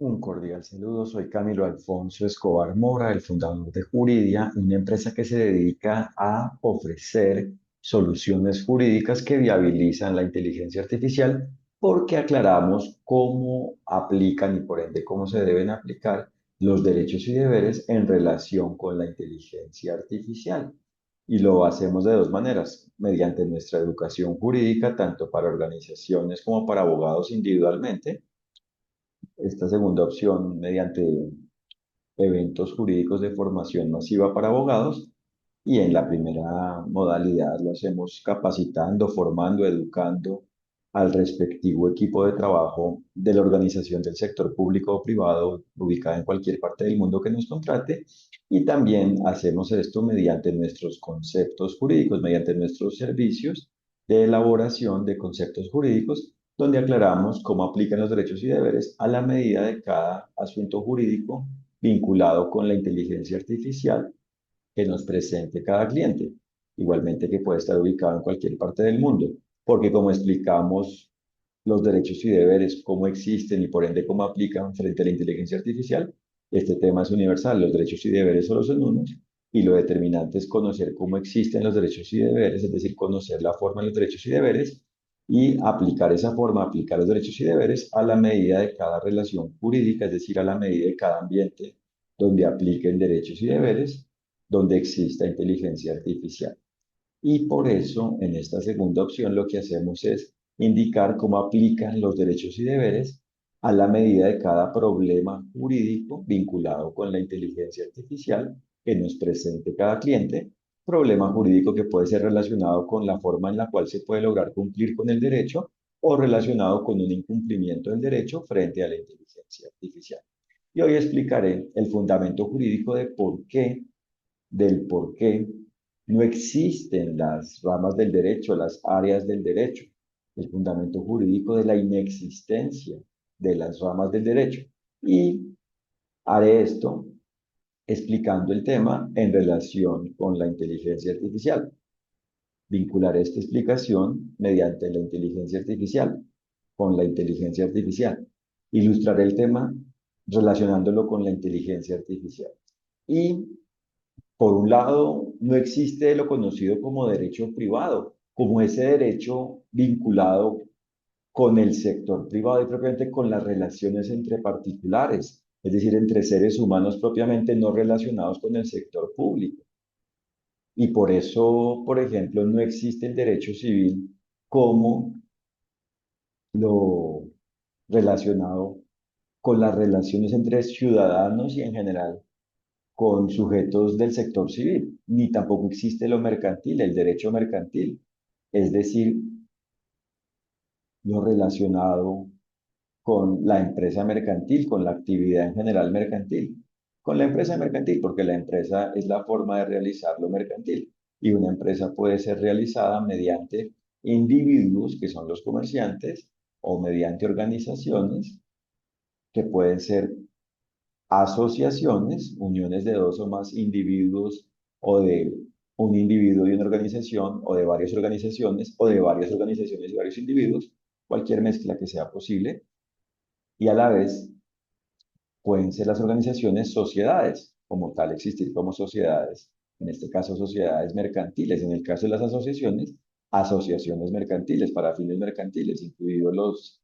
Un cordial saludo, soy Camilo Alfonso Escobar Mora, el fundador de Juridia, una empresa que se dedica a ofrecer soluciones jurídicas que viabilizan la inteligencia artificial porque aclaramos cómo aplican y por ende cómo se deben aplicar los derechos y deberes en relación con la inteligencia artificial. Y lo hacemos de dos maneras, mediante nuestra educación jurídica, tanto para organizaciones como para abogados individualmente. Esta segunda opción mediante eventos jurídicos de formación masiva para abogados y en la primera modalidad lo hacemos capacitando, formando, educando al respectivo equipo de trabajo de la organización del sector público o privado ubicada en cualquier parte del mundo que nos contrate. Y también hacemos esto mediante nuestros conceptos jurídicos, mediante nuestros servicios de elaboración de conceptos jurídicos, donde aclaramos cómo aplican los derechos y deberes a la medida de cada asunto jurídico vinculado con la inteligencia artificial que nos presente cada cliente. Igualmente que puede estar ubicado en cualquier parte del mundo, porque como explicamos los derechos y deberes, cómo existen y por ende cómo aplican frente a la inteligencia artificial, este tema es universal. Los derechos y deberes solo son unos y lo determinante es conocer cómo existen los derechos y deberes, es decir, conocer la forma de los derechos y deberes y aplicar esa forma, aplicar los derechos y deberes a la medida de cada relación jurídica, es decir, a la medida de cada ambiente donde apliquen derechos y deberes, donde exista inteligencia artificial. Y por eso, en esta segunda opción, lo que hacemos es indicar cómo aplican los derechos y deberes a la medida de cada problema jurídico vinculado con la inteligencia artificial que nos presente cada cliente, problema jurídico que puede ser relacionado con la forma en la cual se puede lograr cumplir con el derecho o relacionado con un incumplimiento del derecho frente a la inteligencia artificial. Y hoy explicaré el fundamento jurídico del por qué no existen las ramas del derecho, las áreas del derecho, el fundamento jurídico de la inexistencia de las ramas del derecho. Y haré esto explicando el tema en relación con la inteligencia artificial. Vincularé esta explicación mediante la inteligencia artificial, con la inteligencia artificial. Ilustraré el tema relacionándolo con la inteligencia artificial. Y por un lado, no existe lo conocido como derecho privado, como ese derecho vinculado con el sector privado y propiamente con las relaciones entre particulares, es decir, entre seres humanos propiamente no relacionados con el sector público. Y por eso, por ejemplo, no existe el derecho civil como lo relacionado con las relaciones entre ciudadanos y en general con sujetos del sector civil, ni tampoco existe lo mercantil, el derecho mercantil, es decir, lo relacionado con la empresa mercantil, con la actividad en general mercantil, con la empresa mercantil, porque la empresa es la forma de realizar lo mercantil y una empresa puede ser realizada mediante individuos, que son los comerciantes, o mediante organizaciones, que pueden ser asociaciones, uniones de dos o más individuos o de un individuo y una organización o de varias organizaciones o de varias organizaciones y varios individuos, cualquier mezcla que sea posible. Y a la vez pueden ser las organizaciones sociedades, como tal existir como sociedades, en este caso sociedades mercantiles, en el caso de las asociaciones, asociaciones mercantiles para fines mercantiles, incluidos los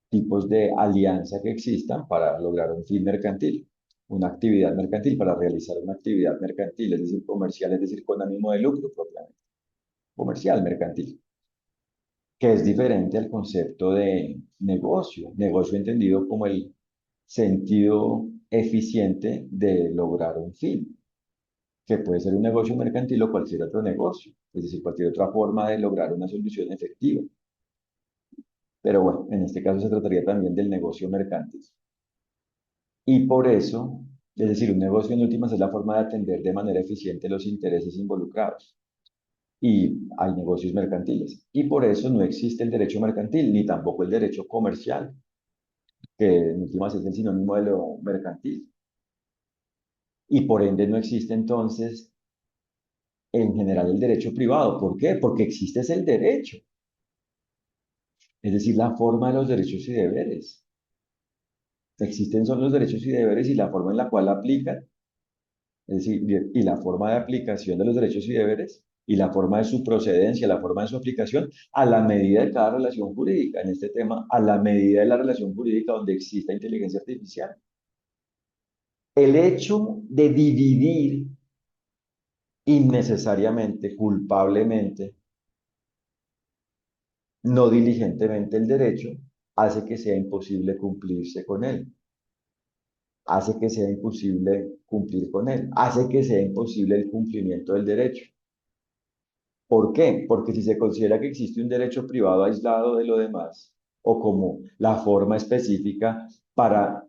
tipos de alianza que existan para lograr un fin mercantil, una actividad mercantil, para realizar una actividad mercantil, es decir, comercial, es decir, con ánimo de lucro propiamente, comercial, mercantil, que es diferente al concepto de negocio, negocio entendido como el sentido eficiente de lograr un fin, que puede ser un negocio mercantil o cualquier otro negocio, es decir, cualquier otra forma de lograr una solución efectiva. Pero bueno, en este caso se trataría también del negocio mercantil. Y por eso, es decir, un negocio en últimas es la forma de atender de manera eficiente los intereses involucrados. Y hay negocios mercantiles. Y por eso no existe el derecho mercantil, ni tampoco el derecho comercial, que en últimas es el sinónimo de lo mercantil. Y por ende no existe entonces en general el derecho privado. ¿Por qué? Porque existe es el derecho, es decir, la forma de los derechos y deberes. Existen son los derechos y deberes y la forma en la cual aplican, es decir, y la forma de aplicación de los derechos y deberes y la forma de su procedencia, la forma de su aplicación a la medida de cada relación jurídica. En este tema, a la medida de la relación jurídica donde exista inteligencia artificial. El hecho de dividir innecesariamente, culpablemente, no diligentemente el derecho, hace que sea imposible cumplirse con él, hace que sea imposible cumplir con él, hace que sea imposible el cumplimiento del derecho. ¿Por qué? Porque si se considera que existe un derecho privado aislado de lo demás, o como la forma específica para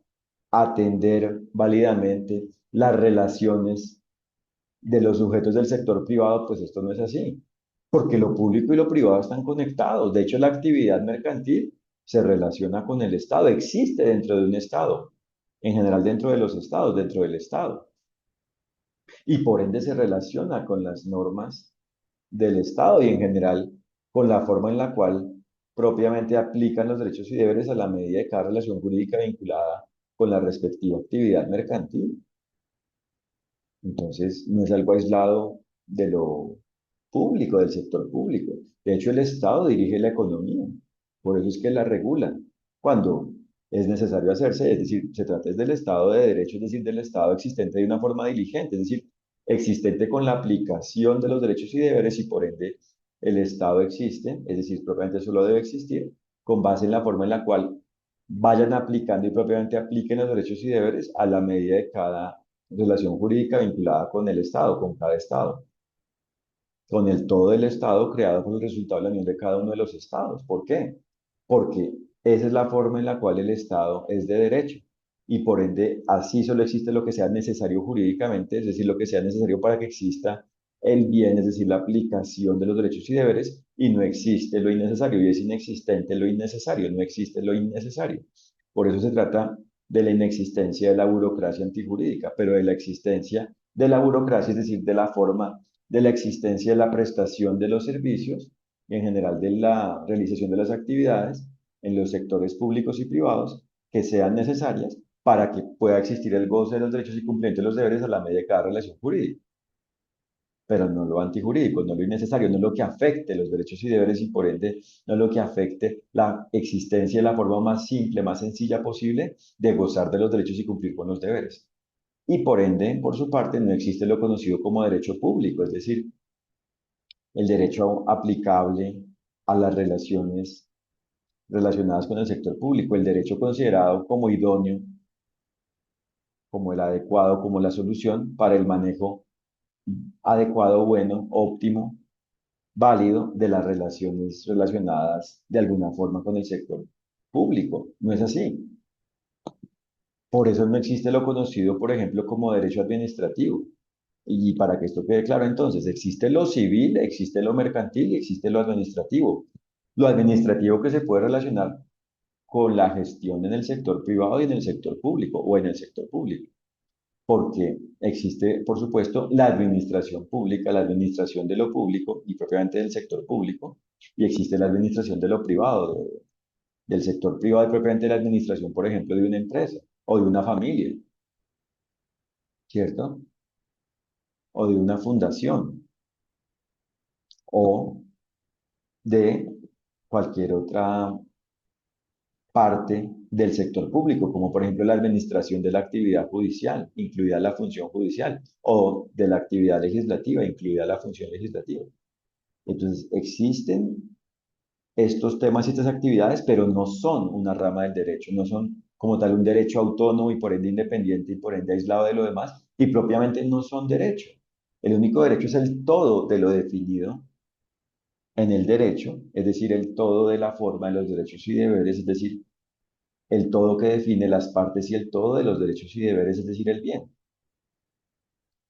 atender válidamente las relaciones de los sujetos del sector privado, pues esto no es así, porque lo público y lo privado están conectados. De hecho, la actividad mercantil se relaciona con el Estado, existe dentro de un Estado, en general dentro de los estados, dentro del Estado, y por ende se relaciona con las normas del Estado y en general con la forma en la cual propiamente aplican los derechos y deberes a la medida de cada relación jurídica vinculada con la respectiva actividad mercantil. Entonces, no es algo aislado de lo público, del sector público. De hecho, el Estado dirige la economía, por eso es que la regula cuando es necesario hacerse, es decir, se trata es del Estado de Derecho, es decir, del Estado existente de una forma diligente, es decir, existente con la aplicación de los derechos y deberes y por ende el Estado existe, es decir, propiamente solo debe existir con base en la forma en la cual vayan aplicando y propiamente apliquen los derechos y deberes a la medida de cada relación jurídica vinculada con el Estado, con cada Estado, con el todo del Estado creado como el resultado de la unión de cada uno de los Estados. ¿Por qué? Porque esa es la forma en la cual el Estado es de derecho y por ende así solo existe lo que sea necesario jurídicamente, es decir, lo que sea necesario para que exista el bien, es decir, la aplicación de los derechos y deberes, y no existe lo innecesario, y es inexistente lo innecesario, no existe lo innecesario. Por eso se trata de la inexistencia de la burocracia antijurídica, pero de la existencia de la burocracia, es decir, de la forma de la existencia de la prestación de los servicios y en general de la realización de las actividades en los sectores públicos y privados que sean necesarias para que pueda existir el goce de los derechos y cumplimiento de los deberes a la medida de cada relación jurídica, pero no lo antijurídico, no lo innecesario, no lo que afecte los derechos y deberes y por ende no lo que afecte la existencia de la forma más simple, más sencilla posible de gozar de los derechos y cumplir con los deberes. Y por ende, por su parte, no existe lo conocido como derecho público, es decir, el derecho aplicable a las relaciones relacionadas con el sector público, el derecho considerado como idóneo, como el adecuado, como la solución para el manejo adecuado, bueno, óptimo, válido de las relaciones relacionadas de alguna forma con el sector público. No es así. Por eso no existe lo conocido, por ejemplo, como derecho administrativo. Y para que esto quede claro, entonces, existe lo civil, existe lo mercantil y existe lo administrativo. Lo administrativo que se puede relacionar con la gestión en el sector privado y en el sector público o en el sector público, porque existe, por supuesto, la administración pública, la administración de lo público y propiamente del sector público, y existe la administración de lo privado, del sector privado y propiamente la administración, por ejemplo, de una empresa o de una familia, ¿cierto? O de una fundación o de cualquier otra parte del sector público, como por ejemplo la administración de la actividad judicial, incluida la función judicial, o de la actividad legislativa, incluida la función legislativa. Entonces, existen estos temas y estas actividades, pero no son una rama del derecho, no son como tal un derecho autónomo y por ende independiente y por ende aislado de lo demás, y propiamente no son derecho. El único derecho es el todo de lo definido en el derecho, es decir, el todo de la forma de los derechos y deberes, es decir, el todo que define las partes y el todo de los derechos y deberes, es decir, el bien.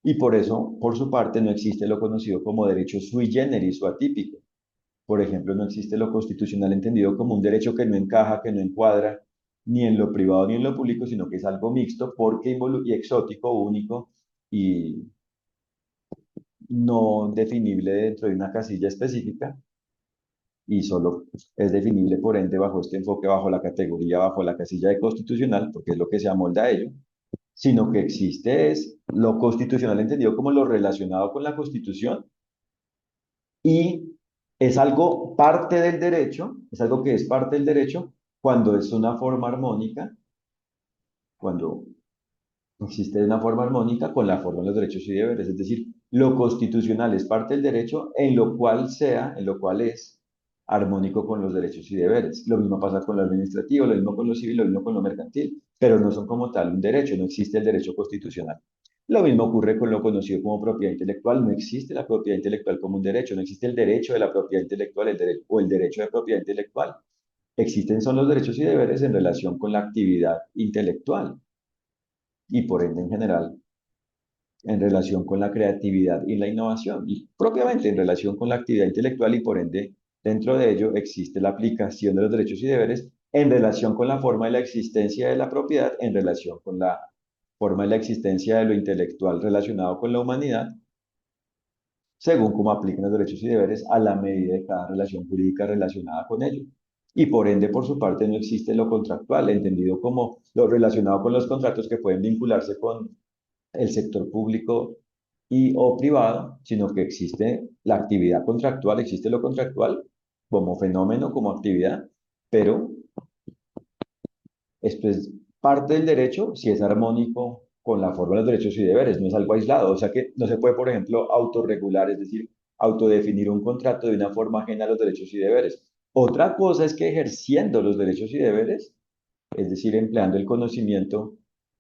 Y por eso, por su parte, no existe lo conocido como derecho sui generis o atípico. Por ejemplo, no existe lo constitucional entendido como un derecho que no encaja, que no encuadra ni en lo privado ni en lo público, sino que es algo mixto porque y exótico, único y no definible dentro de una casilla específica, y solo es definible por ende bajo este enfoque, bajo la categoría, bajo la casilla de constitucional, porque es lo que se amolda a ello, sino que existe es lo constitucional entendido como lo relacionado con la Constitución y es algo parte del derecho, es algo que es parte del derecho cuando es una forma armónica, cuando existe una forma armónica con la forma de los derechos y deberes, es decir, lo constitucional es parte del derecho en lo cual sea, en lo cual es armónico con los derechos y deberes. Lo mismo pasa con lo administrativo, lo mismo con lo civil, lo mismo con lo mercantil, pero no son como tal un derecho, no existe el derecho constitucional. Lo mismo ocurre con lo conocido como propiedad intelectual. No existe la propiedad intelectual como un derecho, no existe el derecho de la propiedad intelectual o el derecho de propiedad intelectual. Existen son los derechos y deberes en relación con la actividad intelectual y por ende en general en relación con la creatividad y la innovación y propiamente en relación con la actividad intelectual y por ende dentro de ello existe la aplicación de los derechos y deberes en relación con la forma de la existencia de la propiedad, en relación con la forma de la existencia de lo intelectual relacionado con la humanidad, según cómo apliquen los derechos y deberes a la medida de cada relación jurídica relacionada con ello. Y por ende, por su parte, no existe lo contractual, entendido como lo relacionado con los contratos que pueden vincularse con el sector público y o privado, sino que existe la actividad contractual, existe lo contractual como fenómeno, como actividad, pero esto es parte del derecho si es armónico con la forma de los derechos y deberes, no es algo aislado, o sea que no se puede, por ejemplo, autorregular, es decir, autodefinir un contrato de una forma ajena a los derechos y deberes. Otra cosa es que ejerciendo los derechos y deberes, es decir, empleando el conocimiento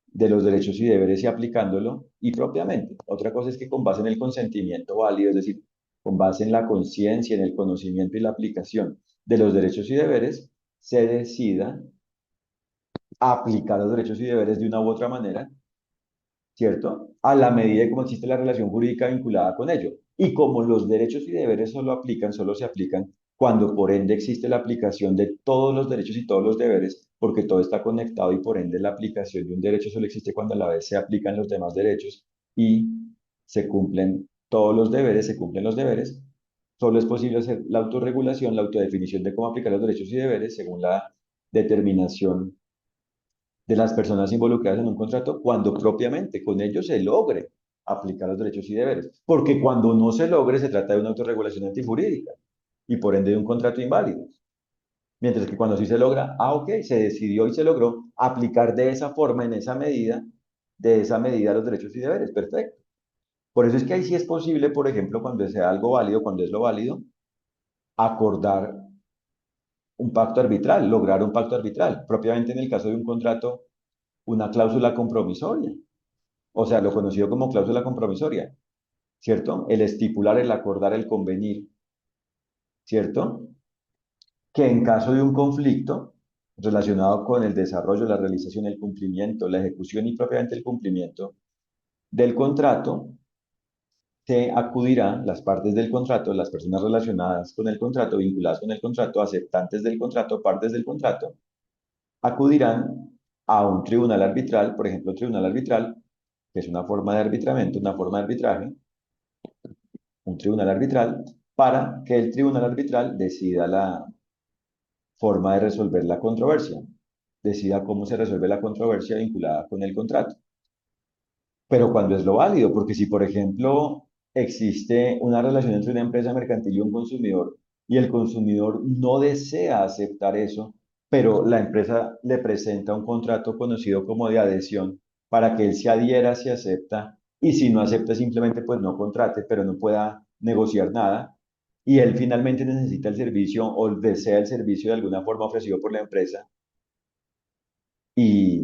de los derechos y deberes y aplicándolo y propiamente. Otra cosa es que con base en el consentimiento válido, es decir, con base en la conciencia, en el conocimiento y la aplicación de los derechos y deberes, se decida aplicar los derechos y deberes de una u otra manera, ¿cierto? A la medida de cómo existe la relación jurídica vinculada con ello. Y como los derechos y deberes solo se aplican cuando por ende existe la aplicación de todos los derechos y todos los deberes, porque todo está conectado y por ende la aplicación de un derecho solo existe cuando a la vez se aplican los demás derechos y se cumplen todos los deberes, se cumplen los deberes, solo es posible hacer la autorregulación, la autodefinición de cómo aplicar los derechos y deberes según la determinación de las personas involucradas en un contrato cuando propiamente con ello se logre aplicar los derechos y deberes. Porque cuando no se logre se trata de una autorregulación antijurídica y por ende de un contrato inválido. Mientras que cuando sí se logra, ok, se decidió y se logró aplicar de esa forma, en esa medida, de esa medida los derechos y deberes. Perfecto. Por eso es que ahí sí es posible, por ejemplo, cuando sea algo válido, cuando es lo válido, acordar un pacto arbitral, lograr un pacto arbitral. Propiamente en el caso de un contrato, una cláusula compromisoria. O sea, lo conocido como cláusula compromisoria, ¿cierto? El estipular, el acordar, el convenir, ¿cierto? Que en caso de un conflicto relacionado con el desarrollo, la realización, el cumplimiento, la ejecución y propiamente el cumplimiento del contrato, se acudirá las partes del contrato, las personas relacionadas con el contrato, vinculadas con el contrato, aceptantes del contrato, partes del contrato, acudirán a un tribunal arbitral, por ejemplo, tribunal arbitral, que es una forma de arbitramiento, una forma de arbitraje, un tribunal arbitral, para que el tribunal arbitral decida la forma de resolver la controversia, decida cómo se resuelve la controversia vinculada con el contrato. Pero cuando es lo válido, porque si, por ejemplo, existe una relación entre una empresa mercantil y un consumidor y el consumidor no desea aceptar eso, pero la empresa le presenta un contrato conocido como de adhesión para que él se adhiera si acepta y si no acepta simplemente pues no contrate, pero no pueda negociar nada y él finalmente necesita el servicio o desea el servicio de alguna forma ofrecido por la empresa y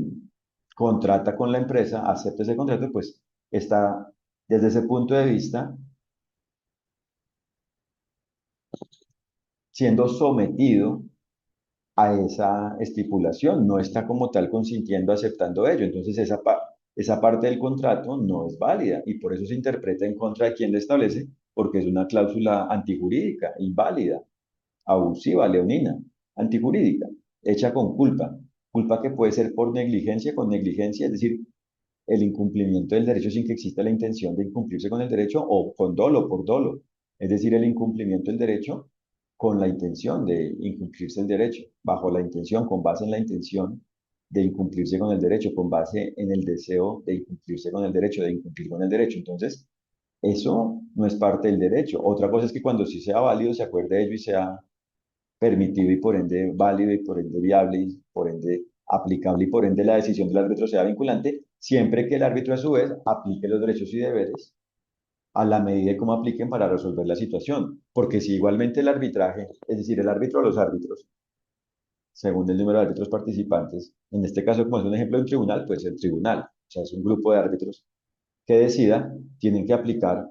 contrata con la empresa, acepta ese contrato, pues está desde ese punto de vista siendo sometido a esa estipulación, no está como tal consintiendo, aceptando ello. Entonces esa parte del contrato no es válida y por eso se interpreta en contra de quien le establece, porque es una cláusula antijurídica, inválida, abusiva, leonina, antijurídica, hecha con culpa. Culpa que puede ser por negligencia, con negligencia, es decir, el incumplimiento del derecho sin que exista la intención de incumplirse con el derecho o con dolo, por dolo, es decir, el incumplimiento del derecho con la intención de incumplirse el derecho, bajo la intención, con base en la intención de incumplirse con el derecho, con base en el deseo de incumplirse con el derecho, de incumplir con el derecho. Entonces, eso no es parte del derecho. Otra cosa es que cuando sí sea válido, se acuerde de ello y sea permitido y por ende válido y por ende viable y por ende aplicable y por ende la decisión del árbitro sea vinculante, siempre que el árbitro a su vez aplique los derechos y deberes a la medida de cómo apliquen para resolver la situación. Porque si igualmente el arbitraje, es decir, el árbitro o los árbitros, según el número de árbitros participantes, en este caso, como es un ejemplo de un tribunal, pues el tribunal, o sea, es un grupo de árbitros que decida, tienen que aplicar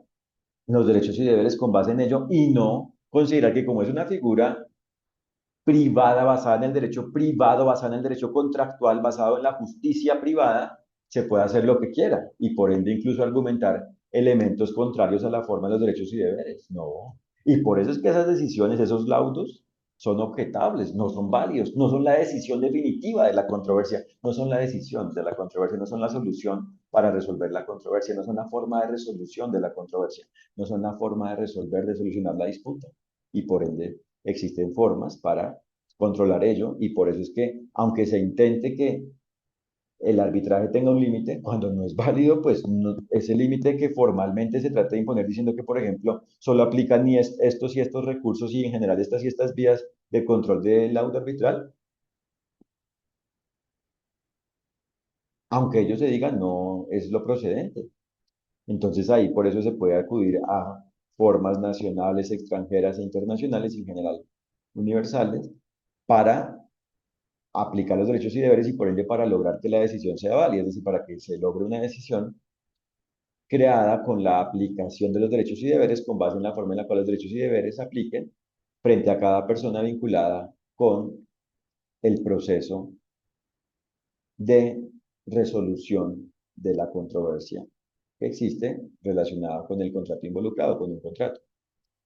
los derechos y deberes con base en ello y no considerar que como es una figura privada basada en el derecho privado, basada en el derecho contractual, basado en la justicia privada, se puede hacer lo que quiera y por ende incluso argumentar elementos contrarios a la forma de los derechos y deberes. No. Y por eso es que esas decisiones, esos laudos, son objetables, no son válidos, no son la decisión definitiva de la controversia, no son la decisión de la controversia, no son la solución para resolver la controversia, no son la forma de resolución de la controversia, no son la forma de resolver, de solucionar la disputa. Y por ende, existen formas para controlar ello y por eso es que, aunque se intente que el arbitraje tenga un límite, cuando no es válido, pues no, ese límite que formalmente se trata de imponer diciendo que, por ejemplo, solo aplican ni estos y estos recursos y en general estas y estas vías de control del laudo arbitral, aunque ellos se digan no es lo procedente. Entonces ahí por eso se puede acudir a formas nacionales, extranjeras e internacionales y en general universales para aplicar los derechos y deberes y por ende para lograr que la decisión sea válida, es decir, para que se logre una decisión creada con la aplicación de los derechos y deberes con base en la forma en la cual los derechos y deberes se apliquen frente a cada persona vinculada con el proceso de resolución de la controversia que existe relacionada con el contrato involucrado, con un contrato.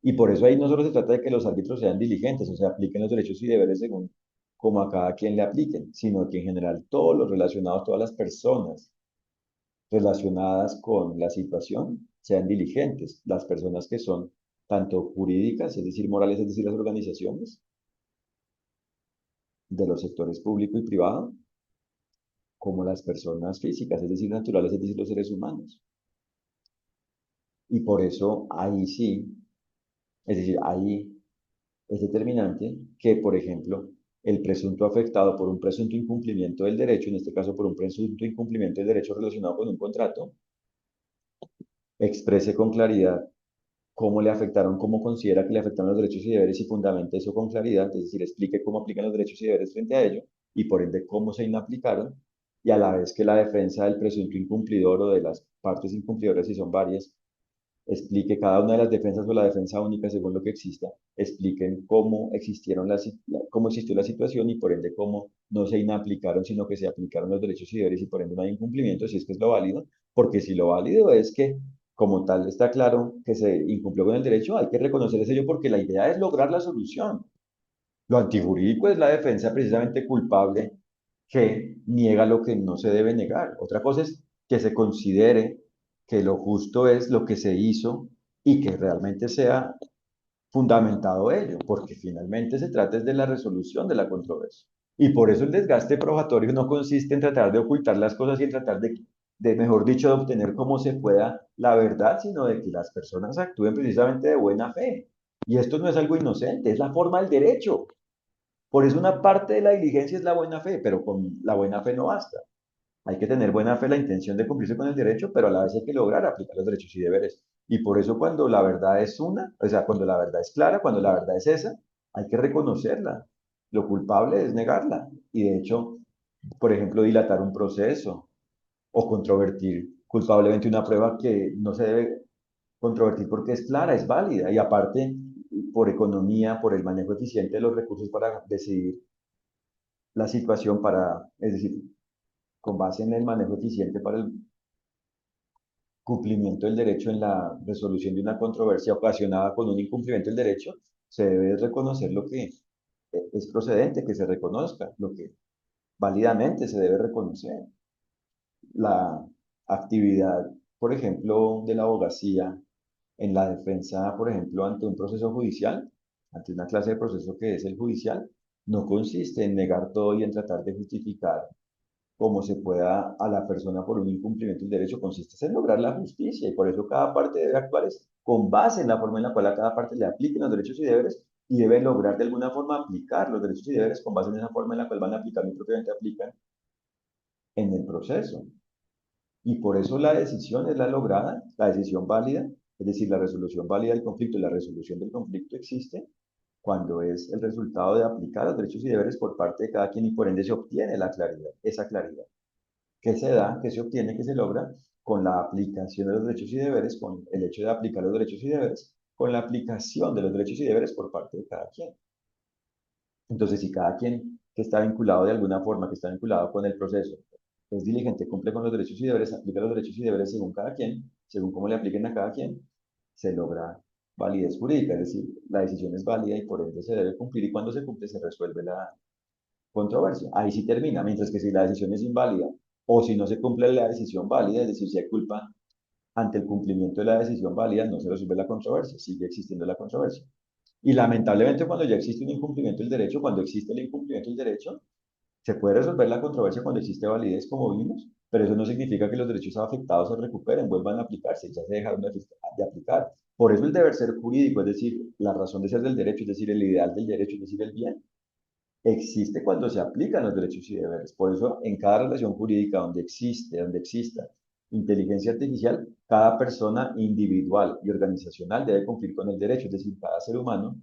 Y por eso ahí no solo se trata de que los árbitros sean diligentes, o sea, apliquen los derechos y deberes según como a cada quien le apliquen, sino que en general todos los relacionados, todas las personas relacionadas con la situación sean diligentes, las personas que son tanto jurídicas, es decir, morales, es decir, las organizaciones de los sectores público y privado, como las personas físicas, es decir, naturales, es decir, los seres humanos. Y por eso ahí sí, es decir, ahí es determinante que, por ejemplo, el presunto afectado por un presunto incumplimiento del derecho, en este caso por un presunto incumplimiento del derecho relacionado con un contrato, exprese con claridad cómo le afectaron, cómo considera que le afectaron los derechos y deberes y fundamente eso con claridad, es decir, explique cómo aplican los derechos y deberes frente a ello y por ende cómo se inaplicaron y a la vez que la defensa del presunto incumplidor o de las partes incumplidoras, si son varias, explique cada una de las defensas o la defensa única según lo que exista, expliquen cómo existieron cómo existió la situación y por ende cómo no se inaplicaron, sino que se aplicaron los derechos y deberes y por ende no hay incumplimiento, si es que es lo válido, porque si lo válido es que como tal está claro que se incumplió con el derecho, hay que reconocer ese hecho porque la idea es lograr la solución. Lo antijurídico es la defensa precisamente culpable que niega lo que no se debe negar. Otra cosa es que se considere que lo justo es lo que se hizo y que realmente sea fundamentado ello, porque finalmente se trata es de la resolución de la controversia. Y por eso el desgaste probatorio no consiste en tratar de ocultar las cosas y en tratar mejor dicho, de obtener como se pueda la verdad, sino de que las personas actúen precisamente de buena fe. Y esto no es algo inocente, es la forma del derecho. Por eso una parte de la diligencia es la buena fe, pero con la buena fe no basta. Hay que tener buena fe, la intención de cumplirse con el derecho, pero a la vez hay que lograr aplicar los derechos y deberes. Y por eso cuando la verdad es una, o sea, cuando la verdad es clara, cuando la verdad es esa, hay que reconocerla. Lo culpable es negarla. Y de hecho, por ejemplo, dilatar un proceso o controvertir culpablemente una prueba que no se debe controvertir porque es clara, es válida. Y aparte, por economía, por el manejo eficiente de los recursos para decidir la situación, es decir, con base en el manejo eficiente para el cumplimiento del derecho en la resolución de una controversia ocasionada con un incumplimiento del derecho, se debe reconocer lo que es procedente, que se reconozca, lo que válidamente se debe reconocer. La actividad, por ejemplo, de la abogacía en la defensa, por ejemplo, ante un proceso judicial, ante una clase de proceso que es el judicial, no consiste en negar todo y en tratar de justificar cómo se pueda a la persona por un incumplimiento del derecho, consiste en lograr la justicia y por eso cada parte debe actuar con base en la forma en la cual a cada parte le apliquen los derechos y deberes y debe lograr de alguna forma aplicar los derechos y deberes con base en esa forma en la cual van a aplicar y propiamente aplican en el proceso. Y por eso la decisión es la lograda, la decisión válida, es decir, la resolución válida del conflicto y la resolución del conflicto existe cuando es el resultado de aplicar los derechos y deberes por parte de cada quien y por ende se obtiene la claridad, esa claridad que se da, que se obtiene, que se logra con la aplicación de los derechos y deberes, con el hecho de aplicar los derechos y deberes, con la aplicación de los derechos y deberes por parte de cada quien. Entonces, si cada quien que está vinculado de alguna forma, que está vinculado con el proceso, es diligente, cumple con los derechos y deberes, aplica los derechos y deberes según cada quien, según cómo le apliquen a cada quien, se logra validez jurídica, es decir, la decisión es válida y por ende se debe cumplir y cuando se cumple se resuelve la controversia. Ahí sí termina, mientras que si la decisión es inválida o si no se cumple la decisión válida, es decir, si hay culpa ante el cumplimiento de la decisión válida, no se resuelve la controversia, sigue existiendo la controversia. Y lamentablemente cuando ya existe un incumplimiento del derecho, cuando existe el incumplimiento del derecho, se puede resolver la controversia cuando existe validez, como vimos, pero eso no significa que los derechos afectados se recuperen, vuelvan a aplicarse, ya se dejaron de aplicar. Por eso el deber ser jurídico, es decir, la razón de ser del derecho, es decir, el ideal del derecho, es decir, el bien, existe cuando se aplican los derechos y deberes. Por eso, en cada relación jurídica donde exista inteligencia artificial, cada persona individual y organizacional debe cumplir con el derecho, es decir, cada ser humano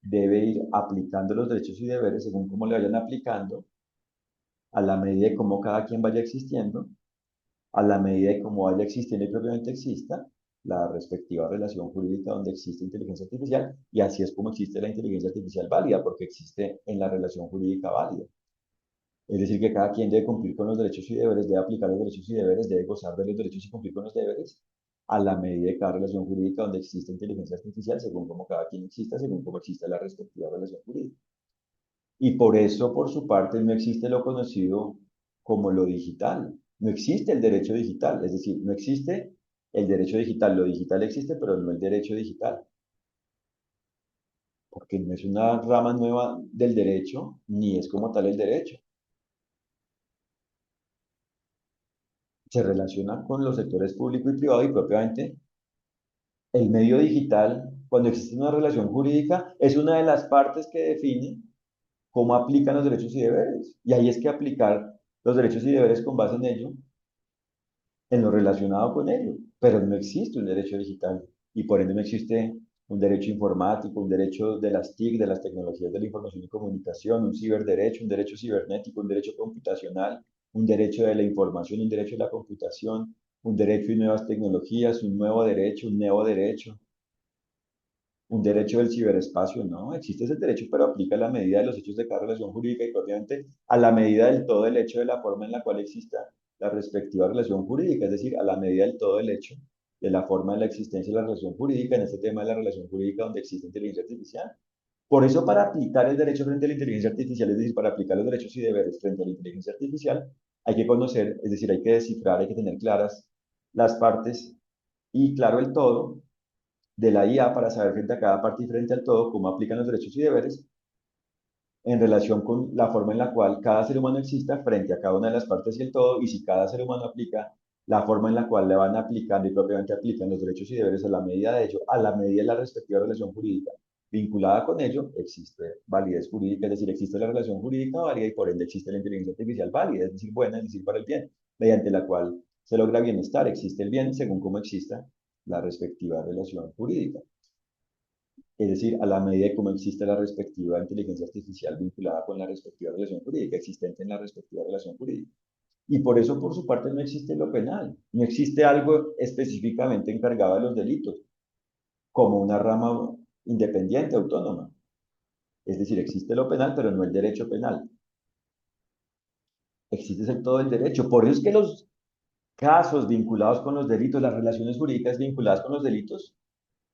debe ir aplicando los derechos y deberes según cómo le vayan aplicando, a la medida de cómo cada quien vaya existiendo, a la medida de cómo vaya existiendo y propiamente exista la respectiva relación jurídica donde existe inteligencia artificial, y así es como existe la inteligencia artificial válida, porque existe en la relación jurídica válida. Es decir, que cada quien debe cumplir con los derechos y deberes, debe aplicar los derechos y deberes, debe gozar de los derechos y cumplir con los deberes, a la medida de cada relación jurídica donde existe inteligencia artificial, según como cada quien exista, según como existe la respectiva relación jurídica. Y por eso, por su parte, no existe lo conocido como lo digital. No existe el derecho digital, es decir, no existe el derecho digital. Lo digital existe, pero no el derecho digital, porque no es una rama nueva del derecho, ni es como tal el derecho. Se relaciona con los sectores público y privado y propiamente el medio digital, cuando existe una relación jurídica, es una de las partes que define cómo aplican los derechos y deberes. Y ahí es que aplicar los derechos y deberes con base en ello, en lo relacionado con ello. Pero no existe un derecho digital y por ende no existe un derecho informático, un derecho de las TIC, de las tecnologías de la información y comunicación, un ciberderecho, un derecho cibernético, un derecho computacional, un derecho de la información, un derecho de la computación, un derecho y nuevas tecnologías, un nuevo derecho, un nuevo derecho, un derecho del ciberespacio. No, existe ese derecho, pero aplica a la medida de los hechos de cada relación jurídica y propiamente a la medida del todo el hecho de la forma en la cual exista la respectiva relación jurídica, es decir, a la medida del todo el hecho de la forma de la existencia de la relación jurídica, en este tema de la relación jurídica donde existe inteligencia artificial. Por eso, para aplicar el derecho frente a la inteligencia artificial, es decir, para aplicar los derechos y deberes frente a la inteligencia artificial, hay que conocer, es decir, hay que descifrar, hay que tener claras las partes y claro el todo de la IA para saber frente a cada parte y frente al todo cómo aplican los derechos y deberes en relación con la forma en la cual cada ser humano exista frente a cada una de las partes y el todo, y si cada ser humano aplica la forma en la cual le van aplicando y propiamente aplican los derechos y deberes a la medida de ello, a la medida de la respectiva relación jurídica vinculada con ello, existe validez jurídica, es decir, existe la relación jurídica válida y por ende existe la inteligencia artificial válida, es decir, buena, es decir, para el bien, mediante la cual se logra bienestar, existe el bien según cómo exista la respectiva relación jurídica. Es decir, a la medida de cómo existe la respectiva inteligencia artificial vinculada con la respectiva relación jurídica, existente en la respectiva relación jurídica. Y por eso, por su parte, no existe lo penal, no existe algo específicamente encargado de los delitos, como una rama independiente, autónoma. Es decir, existe lo penal, pero no el derecho penal. Existe todo el derecho. Por eso es que los casos vinculados con los delitos, las relaciones jurídicas vinculadas con los delitos,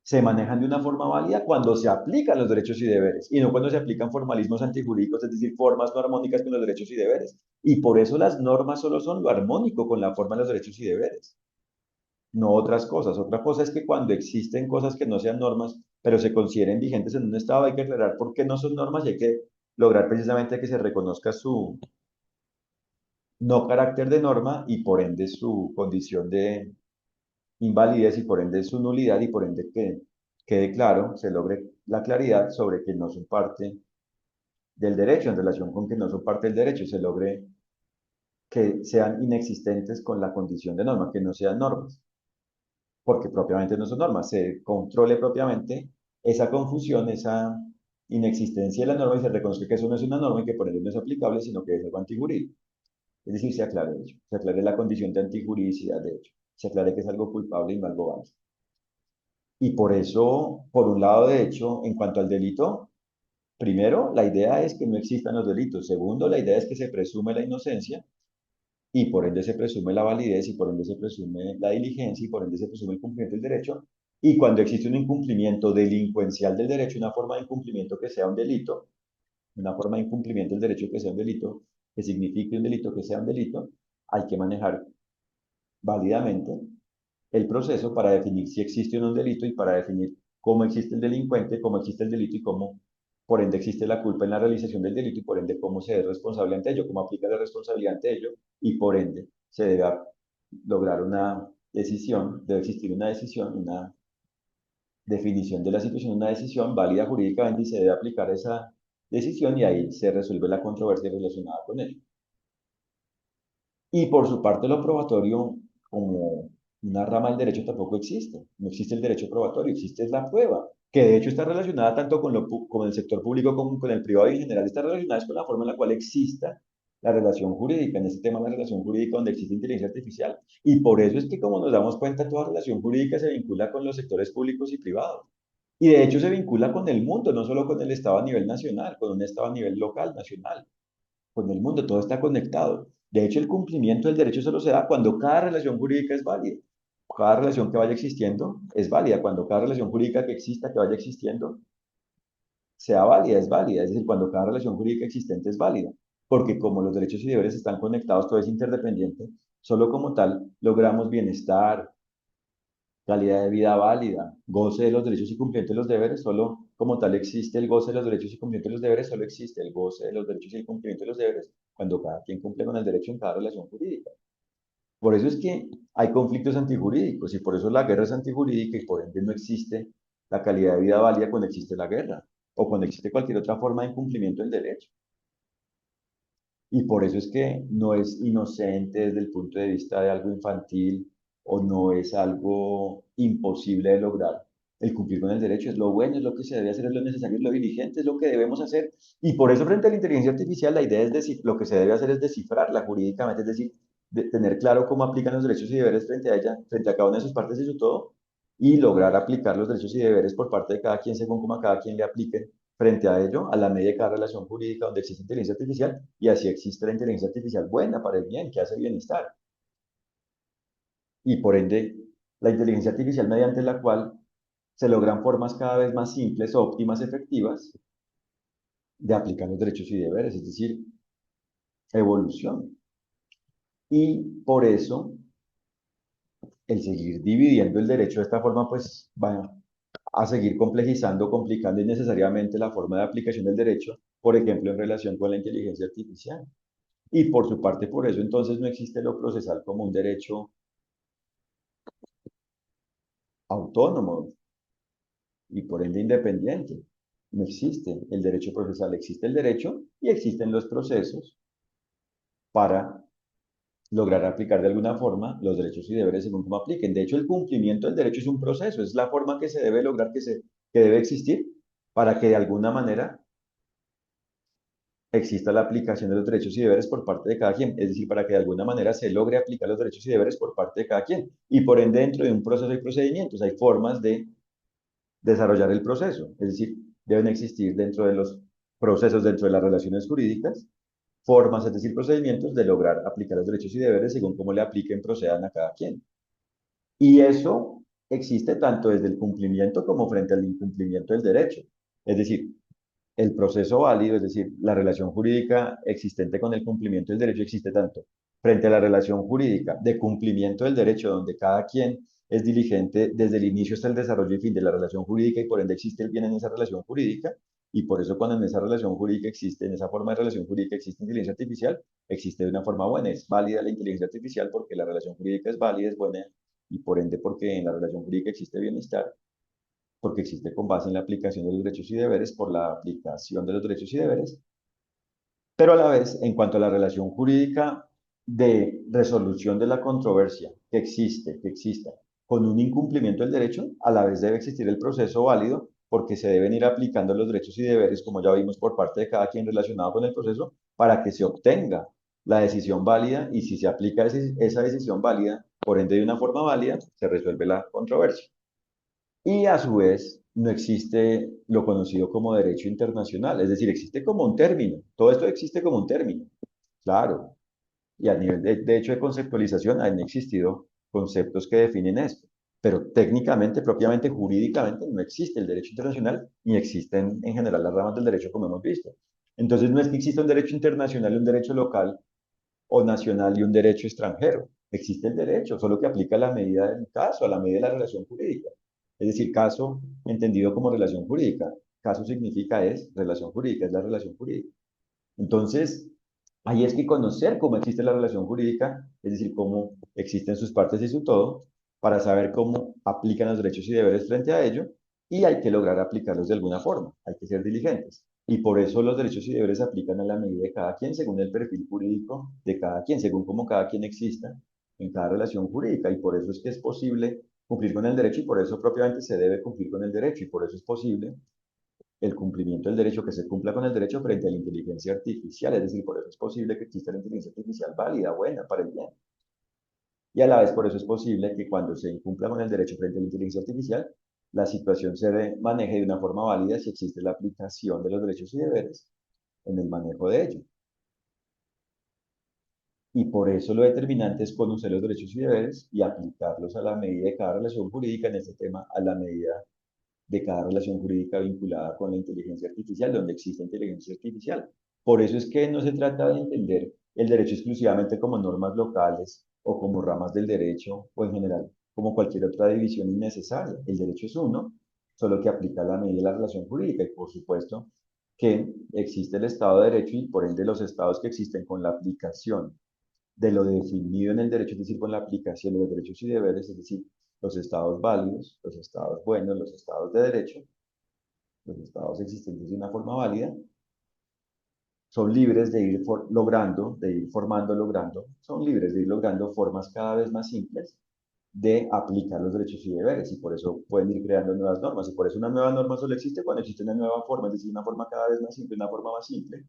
se manejan de una forma válida cuando se aplican los derechos y deberes y no cuando se aplican formalismos antijurídicos, es decir, formas no armónicas con los derechos y deberes. Y por eso las normas solo son lo armónico con la forma de los derechos y deberes, no otras cosas. Otra cosa es que cuando existen cosas que no sean normas, pero se consideren vigentes en un estado, hay que aclarar por qué no son normas y hay que lograr precisamente que se reconozca su no carácter de norma y por ende su condición de invalidez y por ende su nulidad y por ende que quede claro, se logre la claridad sobre que no son parte del derecho, en relación con que no son parte del derecho, se logre que sean inexistentes con la condición de norma, que no sean normas, porque propiamente no son normas, se controle propiamente esa confusión, esa inexistencia de la norma y se reconozca que eso no es una norma y que por ello no es aplicable, sino que es algo antijurídico. Es decir, se aclare el hecho, se aclare la condición de antijuridicidad de hecho, se aclare que es algo culpable y no algo válido. Y por eso, por un lado, de hecho, en cuanto al delito, primero, la idea es que no existan los delitos. Segundo, la idea es que se presume la inocencia y por ende se presume la validez y por ende se presume la diligencia y por ende se presume el cumplimiento del derecho. Y cuando existe un incumplimiento delincuencial del derecho, una forma de incumplimiento que sea un delito, una forma de incumplimiento del derecho que sea un delito, que signifique un delito que sea un delito, hay que manejar válidamente el proceso para definir si existe o no un delito y para definir cómo existe el delincuente, cómo existe el delito y cómo, por ende, existe la culpa en la realización del delito y por ende, cómo se es responsable ante ello, cómo aplica la responsabilidad ante ello y por ende, se debe lograr una decisión, debe existir una decisión, una definición de la situación, una decisión válida jurídicamente y se debe aplicar esa decisión y ahí se resuelve la controversia relacionada con ello. Y por su parte, lo probatorio, como una rama del derecho, tampoco existe. No existe el derecho probatorio, existe es la prueba, que de hecho está relacionada tanto con el sector público como con el privado y en general está relacionada con la forma en la cual exista la relación jurídica, en este tema la relación jurídica donde existe inteligencia artificial. Y por eso es que, como nos damos cuenta, toda relación jurídica se vincula con los sectores públicos y privados. Y de hecho se vincula con el mundo, no solo con el Estado a nivel nacional, con un Estado a nivel local, nacional con el mundo, todo está conectado. De hecho, el cumplimiento del derecho solo se da cuando cada relación jurídica es válida. Cada relación que vaya existiendo es válida. Cuando cada relación jurídica que exista, que vaya existiendo, sea válida, es válida. Es decir, cuando cada relación jurídica existente es válida. Porque como los derechos y deberes están conectados, todo es interdependiente, solo como tal logramos bienestar, calidad de vida válida, goce de los derechos y cumplimiento de los deberes, solo como tal existe el goce de los derechos y cumplimiento de los deberes, solo existe el goce de los derechos y el cumplimiento de los deberes cuando cada quien cumple con el derecho en cada relación jurídica. Por eso es que hay conflictos antijurídicos y por eso la guerra es antijurídica y por ende no existe la calidad de vida válida cuando existe la guerra o cuando existe cualquier otra forma de incumplimiento del derecho. Y por eso es que no es inocente desde el punto de vista de algo infantil o no es algo imposible de lograr. El cumplir con el derecho es lo bueno, es lo que se debe hacer, es lo necesario, es lo diligente, es lo que debemos hacer. Y por eso frente a la inteligencia artificial la idea es decir, lo que se debe hacer es descifrarla jurídicamente, es decir, de tener claro cómo aplican los derechos y deberes frente a ella, frente a cada una de sus partes y su todo, y lograr aplicar los derechos y deberes por parte de cada quien según como a cada quien le aplique frente a ello, a la medida de cada relación jurídica donde existe inteligencia artificial, y así existe la inteligencia artificial buena para el bien, que hace bienestar. Y por ende, la inteligencia artificial mediante la cual se logran formas cada vez más simples, óptimas, efectivas de aplicar los derechos y deberes, es decir, evolución. Y por eso, el seguir dividiendo el derecho de esta forma, pues va a seguir complejizando, complicando innecesariamente la forma de aplicación del derecho, por ejemplo, en relación con la inteligencia artificial. Y por su parte, por eso entonces no existe lo procesal como un derecho autónomo y por ende independiente. No existe el derecho procesal, existe el derecho y existen los procesos para lograr aplicar de alguna forma los derechos y deberes según cómo apliquen. De hecho, el cumplimiento del derecho es un proceso, es la forma que se debe lograr que debe existir para que de alguna manera exista la aplicación de los derechos y deberes por parte de cada quien, es decir, para que de alguna manera se logre aplicar los derechos y deberes por parte de cada quien. Y por ende, dentro de un proceso hay procedimientos, hay formas de desarrollar el proceso, es decir, deben existir dentro de los procesos, dentro de las relaciones jurídicas, formas, es decir, procedimientos de lograr aplicar los derechos y deberes según cómo le apliquen, procedan a cada quien. Y eso existe tanto desde el cumplimiento como frente al incumplimiento del derecho. Es decir, el proceso válido, es decir, la relación jurídica existente con el cumplimiento del derecho existe tanto frente a la relación jurídica de cumplimiento del derecho, donde cada quien es diligente desde el inicio hasta el desarrollo y fin de la relación jurídica y por ende existe el bien en esa relación jurídica. Y por eso cuando en esa relación jurídica existe, en esa forma de relación jurídica existe inteligencia artificial, existe de una forma buena, es válida la inteligencia artificial porque la relación jurídica es válida, es buena y por ende porque en la relación jurídica existe bienestar, porque existe con base en la aplicación de los derechos y deberes, por la aplicación de los derechos y deberes, pero a la vez, en cuanto a la relación jurídica de resolución de la controversia que exista con un incumplimiento del derecho, a la vez debe existir el proceso válido porque se deben ir aplicando los derechos y deberes, como ya vimos, por parte de cada quien relacionado con el proceso, para que se obtenga la decisión válida y si se aplica esa decisión válida, por ende de una forma válida, se resuelve la controversia. Y a su vez, no existe lo conocido como derecho internacional, es decir, existe como un término. Todo esto existe como un término, claro. Y a nivel de hecho de conceptualización han existido conceptos que definen esto. Pero técnicamente, propiamente, jurídicamente, no existe el derecho internacional ni existen en general las ramas del derecho como hemos visto. Entonces, no es que exista un derecho internacional y un derecho local o nacional y un derecho extranjero. Existe el derecho, solo que aplica a la medida del caso, a la medida de la relación jurídica. Es decir, caso entendido como relación jurídica. Caso significa es relación jurídica, es la relación jurídica. Entonces, ahí es que conocer cómo existe la relación jurídica, es decir, cómo existen sus partes y su todo, para saber cómo aplican los derechos y deberes frente a ello, y hay que lograr aplicarlos de alguna forma, hay que ser diligentes. Y por eso los derechos y deberes se aplican a la medida de cada quien, según el perfil jurídico de cada quien, según cómo cada quien exista en cada relación jurídica. Y por eso es que es posible cumplir con el derecho y por eso propiamente se debe cumplir con el derecho y por eso es posible el cumplimiento del derecho, que se cumpla con el derecho frente a la inteligencia artificial. Es decir, por eso es posible que exista la inteligencia artificial válida, buena, para el bien. Y a la vez por eso es posible que cuando se incumpla con el derecho frente a la inteligencia artificial, la situación maneje de una forma válida si existe la aplicación de los derechos y deberes en el manejo de ello. Y por eso lo determinante es conocer los derechos y deberes y aplicarlos a la medida de cada relación jurídica, en este tema a la medida de cada relación jurídica vinculada con la inteligencia artificial, donde existe inteligencia artificial. Por eso es que no se trata de entender el derecho exclusivamente como normas locales o como ramas del derecho o en general como cualquier otra división innecesaria. El derecho es uno, solo que aplica la medida de la relación jurídica y por supuesto que existe el Estado de Derecho y por ende los estados que existen con la aplicación de lo definido en el derecho, es decir, con la aplicación de los derechos y deberes, es decir, los estados válidos, los estados buenos, los estados de derecho, los estados existentes de una forma válida, son libres de ir logrando, de ir formando, logrando, son libres de ir logrando formas cada vez más simples de aplicar los derechos y deberes y por eso pueden ir creando nuevas normas y por eso una nueva norma solo existe cuando existe una nueva forma, es decir, una forma cada vez más simple, una forma más simple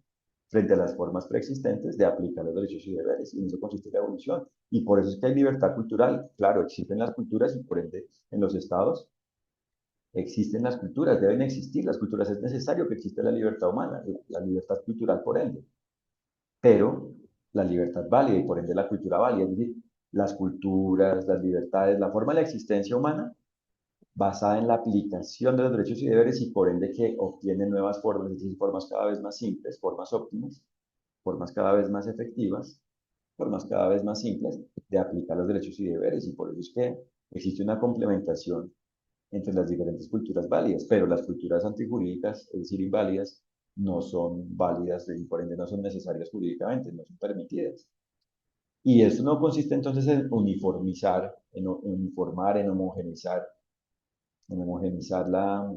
frente a las formas preexistentes de aplicar los derechos y deberes y en eso consiste la evolución y por eso es que hay libertad cultural, claro, existen las culturas y por ende en los estados existen las culturas, deben existir las culturas, es necesario que exista la libertad humana, la libertad cultural por ende, pero la libertad válida y por ende la cultura válida, es decir, las culturas, las libertades, la forma de la existencia humana basada en la aplicación de los derechos y deberes y por ende que obtiene nuevas formas, es decir, formas cada vez más simples, formas óptimas, formas cada vez más efectivas, formas cada vez más simples de aplicar los derechos y deberes y por eso es que existe una complementación entre las diferentes culturas válidas, pero las culturas antijurídicas, es decir, inválidas, no son válidas y por ende no son necesarias jurídicamente, no son permitidas. Y esto no consiste entonces en uniformizar, en uniformar, en homogeneizar la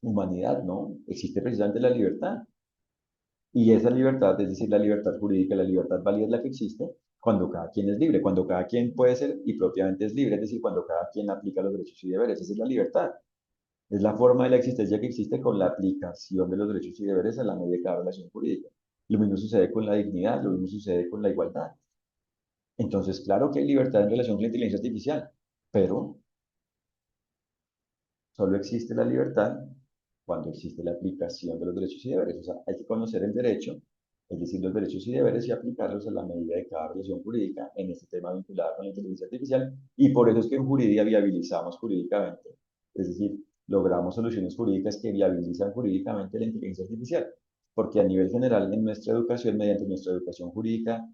humanidad, ¿no? Existe precisamente la libertad. Y esa libertad, es decir, la libertad jurídica, la libertad válida es la que existe cuando cada quien es libre, cuando cada quien puede ser y propiamente es libre, es decir, cuando cada quien aplica los derechos y deberes. Esa es la libertad. Es la forma de la existencia que existe con la aplicación de los derechos y deberes a la medida de cada relación jurídica. Lo mismo sucede con la dignidad, lo mismo sucede con la igualdad. Entonces, claro que hay libertad en relación con la inteligencia artificial, pero solo existe la libertad cuando existe la aplicación de los derechos y deberes. O sea, hay que conocer el derecho, es decir, los derechos y deberes y aplicarlos a la medida de cada relación jurídica en este tema vinculado con la inteligencia artificial. Y por eso es que en Juridia viabilizamos jurídicamente, es decir, logramos soluciones jurídicas que viabilizan jurídicamente la inteligencia artificial. Porque a nivel general en nuestra educación, mediante nuestra educación jurídica,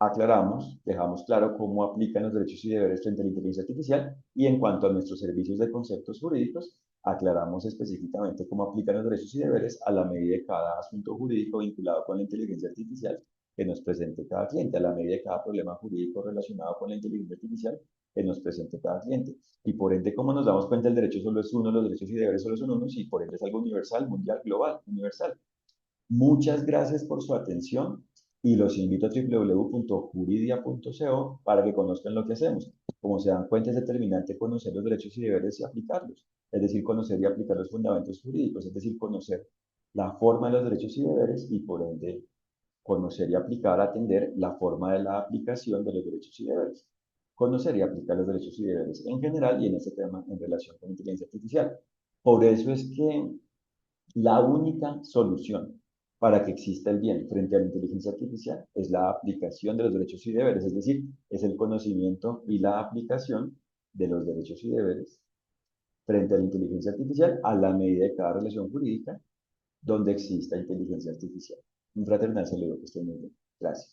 aclaramos, dejamos claro cómo aplican los derechos y deberes frente a la inteligencia artificial y en cuanto a nuestros servicios de conceptos jurídicos, aclaramos específicamente cómo aplican los derechos y deberes a la medida de cada asunto jurídico vinculado con la inteligencia artificial que nos presente cada cliente, a la medida de cada problema jurídico relacionado con la inteligencia artificial que nos presente cada cliente. Y por ende, como nos damos cuenta, el derecho solo es uno, los derechos y deberes solo son unos, y por ende es algo universal, mundial, global, universal. Muchas gracias por su atención y los invito a www.juridia.co para que conozcan lo que hacemos. Como se dan cuenta, es determinante conocer los derechos y deberes y aplicarlos, es decir, conocer y aplicar los fundamentos jurídicos, es decir, conocer la forma de los derechos y deberes y por ende conocer y aplicar, atender la forma de la aplicación de los derechos y deberes. Conocer y aplicar los derechos y deberes en general y en este tema en relación con inteligencia artificial. Por eso es que la única solución para que exista el bien frente a la inteligencia artificial es la aplicación de los derechos y deberes, es decir, es el conocimiento y la aplicación de los derechos y deberes frente a la inteligencia artificial a la medida de cada relación jurídica donde exista inteligencia artificial. Un fraternal saludo, que estén muy bien. Gracias.